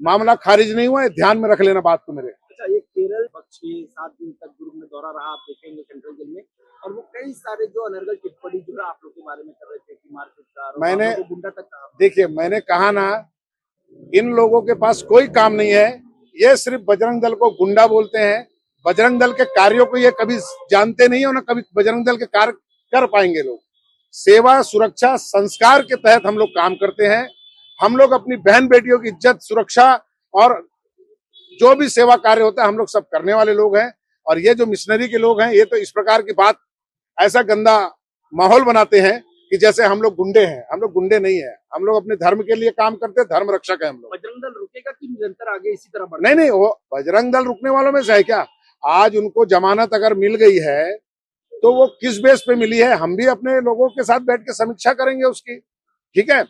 मामला खारिज नहीं हुआ है, ध्यान में रख लेना बात को मेरे। अच्छा, ये केरल 6-7 दिन तक दुर्ग में दौरा रहा, आप देखेंगे सेंट्रल जेल में, और वो कई सारे जो अनर्गल टिप्पणी जो है आप लोग के बारे में कर रहे थे कि मारपीट का, मैंने गुंडा तक कहा। देखिए, मैंने कहा ना, इन लोगों के पास कोई काम नहीं है, ये सिर्फ बजरंग दल को गुंडा बोलते हैं। बजरंग दल के कार्यों को ये कभी जानते नहीं है, और कभी बजरंग दल के कार्य कर पाएंगे। लोग सेवा, सुरक्षा, संस्कार के तहत हम लोग काम करते हैं। हम लोग अपनी बहन बेटियों की इज्जत, सुरक्षा और जो भी सेवा कार्य होता है हम लोग सब करने वाले लोग हैं। और ये जो मिशनरी के लोग हैं, ये तो इस प्रकार की बात, ऐसा गंदा माहौल बनाते हैं कि जैसे हम लोग गुंडे हैं। हम लोग गुंडे नहीं है, हम लोग अपने धर्म के लिए काम करते हैं, धर्म रक्षक है हम लोग। बजरंग दल रुकेगा कि निरंतर आगे इसी तरह बढ़ेगा? नहीं नहीं, वो बजरंग दल रुकने वालों में से है क्या? आज उनको जमानत अगर मिल गई है तो वो किस बेस पे मिली है, हम भी अपने लोगों के साथ बैठ के समीक्षा करेंगे उसकी। ठीक है,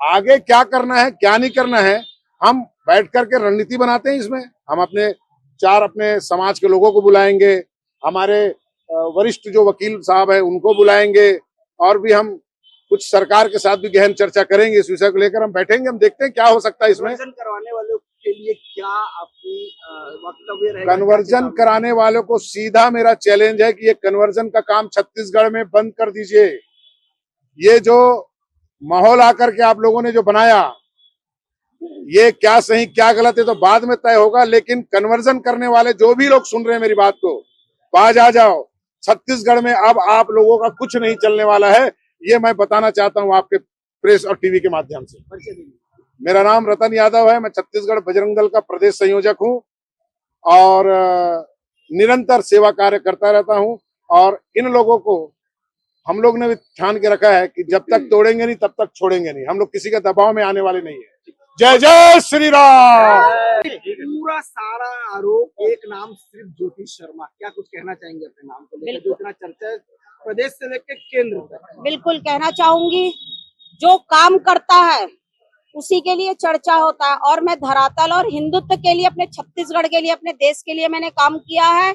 आगे क्या करना है क्या नहीं करना है, हम बैठ करके रणनीति बनाते हैं। इसमें हम अपने समाज के लोगों को बुलाएंगे, हमारे वरिष्ठ जो वकील साहब है उनको बुलाएंगे, और भी हम कुछ सरकार के साथ भी गहन चर्चा करेंगे। इस विषय को लेकर हम बैठेंगे, हम देखते हैं क्या हो सकता है इसमें। कन्वर्जन करवाने वालों के लिए क्या आपकी वक्तव्य रहेगा? कन्वर्जन कराने वालों को सीधा मेरा चैलेंज है कि ये कन्वर्जन का काम छत्तीसगढ़ में बंद कर दीजिए। ये जो माहौल आकर के आप लोगों ने जो बनाया, ये क्या सही क्या गलत है तो बाद में तय होगा, लेकिन कन्वर्जन करने वाले जो भी लोग सुन रहे हैं मेरी बात को, बाज आ जाओ। छत्तीसगढ़ में अब आप लोगों का कुछ नहीं चलने वाला है, ये मैं बताना चाहता हूं आपके प्रेस और टीवी के माध्यम से। मेरा नाम रतन यादव है, मैं छत्तीसगढ़ बजरंग दल का प्रदेश संयोजक हूं और निरंतर सेवा कार्य करता रहता हूं। और इन लोगों को हम लोग ने भी ठान के रखा है कि जब तक तोड़ेंगे नहीं तब तक छोड़ेंगे नहीं। हम लोग किसी के दबाव में आने वाले नहीं है। जय जय श्री राम। पूरा सारा आरोप एक नाम सिर्फ ज्योति शर्मा, क्या कुछ कहना चाहेंगे अपने नाम को लेकर, जो इतना चर्चा है प्रदेश से लेकर केंद्र तक? बिल्कुल कहना चाहूंगी, जो काम करता है उसी के लिए चर्चा होता है, और मैं धरातल और हिंदुत्व के लिए, अपने छत्तीसगढ़ के लिए, अपने देश के लिए मैंने काम किया है।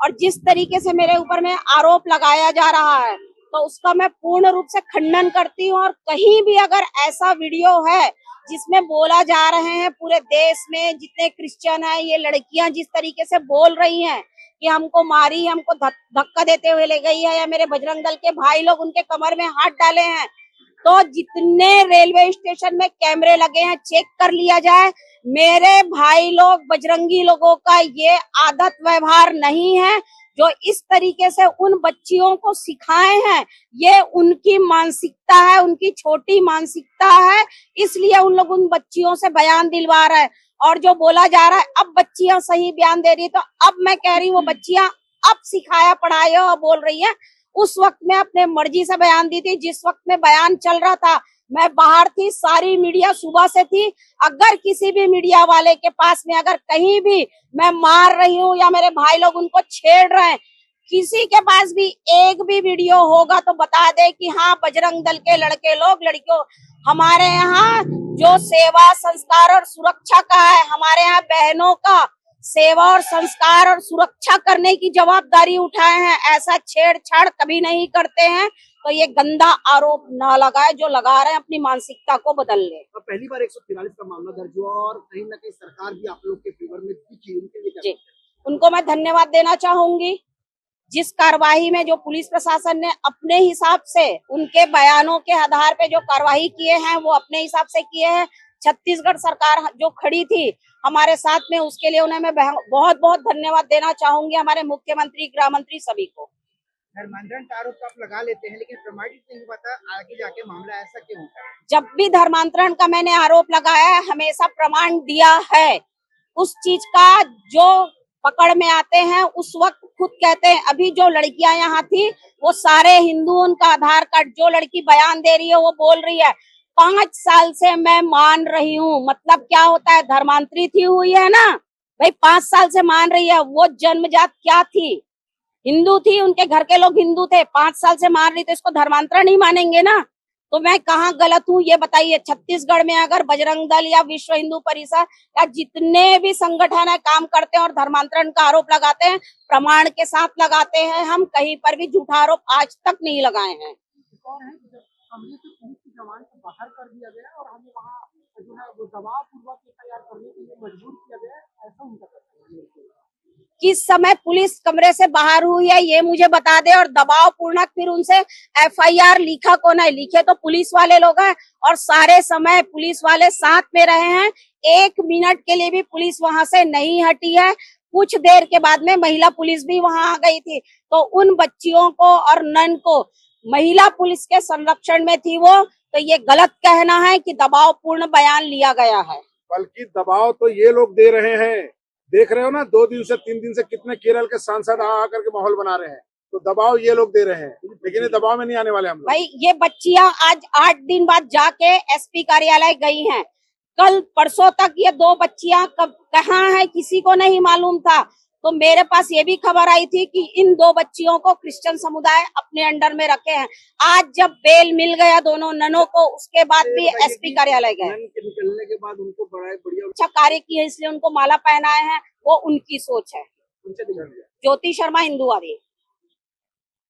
और जिस तरीके से मेरे ऊपर में आरोप लगाया जा रहा है तो उसका मैं पूर्ण रूप से खंडन करती हूँ। और कहीं भी अगर ऐसा वीडियो है जिसमें बोला जा रहे हैं पूरे देश में जितने क्रिश्चियन हैं, ये लड़कियां जिस तरीके से बोल रही हैं कि हमको मारी, हमको धक्का देते हुए ले गई है, या मेरे बजरंग दल के भाई लोग उनके कमर में हाथ डाले हैं, तो जितने रेलवे स्टेशन में कैमरे लगे हैं चेक कर लिया जाए। मेरे भाई लोग, बजरंगी लोगों का ये आदत व्यवहार नहीं है जो इस तरीके से उन बच्चियों को सिखाए हैं। ये उनकी मानसिकता है, उनकी छोटी मानसिकता है, इसलिए उन लोग उन बच्चियों से बयान दिलवा रहे हैं। और जो बोला जा रहा है अब बच्चियां सही बयान दे रही, तो अब मैं कह रही हूँ वो बच्चियां अब सिखाया पढ़ाया और बोल रही है। उस वक्त मैं अपने मर्जी से बयान दी थी, जिस वक्त में बयान चल रहा था मैं बाहर थी, सारी मीडिया सुबह से थी। अगर किसी भी मीडिया वाले के पास में अगर कहीं भी मैं मार रही हूँ या मेरे भाई लोग उनको छेड़ रहे हैं, किसी के पास भी एक भी वीडियो होगा तो बता दे कि हाँ बजरंग दल के लड़के लोग, लड़कियों, हमारे यहाँ जो सेवा, संस्कार और सुरक्षा का है, हमारे यहाँ बहनों का सेवा और संस्कार और सुरक्षा करने की जवाबदारी उठाए हैं। ऐसा छेड़छाड़ कभी नहीं करते हैं, तो ये गंदा आरोप ना लगाए, जो लगा रहे हैं अपनी मानसिकता को बदल ले। तो पहली बार 143 का मामला दर्ज हुआ और कहीं ना कहीं सरकार भी आप लोग के फेवर में दिखी, उनके लिए जी, उनको मैं धन्यवाद देना चाहूंगी। जिस कार्रवाई में जो पुलिस प्रशासन ने अपने हिसाब से, उनके बयानों के आधार पे जो कार्रवाई किए हैं वो अपने हिसाब से किए हैं। छत्तीसगढ़ सरकार जो खड़ी थी हमारे साथ में, उसके लिए उन्हें मैं बहुत बहुत धन्यवाद देना चाहूंगी, हमारे मुख्यमंत्री, गृह मंत्री, सभी को। धर्मांतरण का आरोप आप लगा लेते हैं लेकिन प्रमाणित नहीं पता आगे जाके मामला ऐसा क्यों होता है? जब भी धर्मांतरण का मैंने आरोप लगाया है हमेशा प्रमाण दिया है। उस चीज का जो पकड़ में आते हैं उस वक्त खुद कहते हैं। अभी जो लड़कियां यहाँ थी वो सारे हिंदू, उनका आधार कार्ड, जो लड़की बयान दे रही है वो बोल रही है 5 साल से मैं मान रही हूँ। मतलब क्या होता है, धर्मांतरित ही हुई है ना भाई, 5 साल से मान रही है। वो जन्मजात क्या थी, हिंदू थी, उनके घर के लोग हिंदू थे, 5 साल से मान रही, तो इसको धर्मांतरण ही मानेंगे ना? तो मैं कहाँ गलत हूँ ये बताइए। छत्तीसगढ़ में अगर बजरंग दल या विश्व हिंदू परिषद या जितने भी संगठन है काम करते हैं और धर्मांतरण का आरोप लगाते हैं, प्रमाण के साथ लगाते हैं। हम कहीं पर भी झूठा आरोप आज तक नहीं लगाए हैं। जवान को बाहर कर दिया गया और हमें वहाँ जो जो है वो दबाव पूर्वक एफआईआर करने के लिए मजबूर किया गया है, ऐसा उनका कहना है। किस समय पुलिस कमरे से बाहर हुई है ये मुझे बता दे, और दबाव पूर्णक फिर उनसे एफआईआर लिखा कौन है? लिखे तो पुलिस वाले लोग हैं, और सारे समय पुलिस वाले साथ में रहे हैं। 1 मिनट के लिए भी पुलिस वहां से नहीं हटी है। कुछ देर के बाद में महिला पुलिस भी वहां आ गई थी, तो उन बच्चियों को और नन को महिला पुलिस के संरक्षण में थी वो, तो ये गलत कहना है कि दबाव पूर्ण बयान लिया गया है। बल्कि दबाव तो ये लोग दे रहे हैं। देख रहे हो ना, 2 दिन से 3 दिन से कितने केरल के सांसद आकर के माहौल बना रहे हैं। तो दबाव ये लोग दे रहे हैं, लेकिन ये दबाव में नहीं आने वाले हम लोग। भाई ये बच्चियां आज 8 दिन बाद जाके एसपी कार्यालय गई हैं। कल परसों तक ये 2 बच्चियां कहाँ हैं किसी को नहीं मालूम था। तो मेरे पास ये भी खबर आई थी कि इन 2 बच्चियों को क्रिश्चियन समुदाय अपने अंडर में रखे हैं। आज जब बेल मिल गया दोनों ननों को, उसके बाद भी एसपी कार्यालय गए। नन के निकलने के बाद उनको बड़ा बढ़िया अच्छा कार्य किया इसलिए उनको माला पहनाए हैं, वो उनकी सोच है। उनसे दिखा दिया। ज्योति शर्मा हिंदूवादी।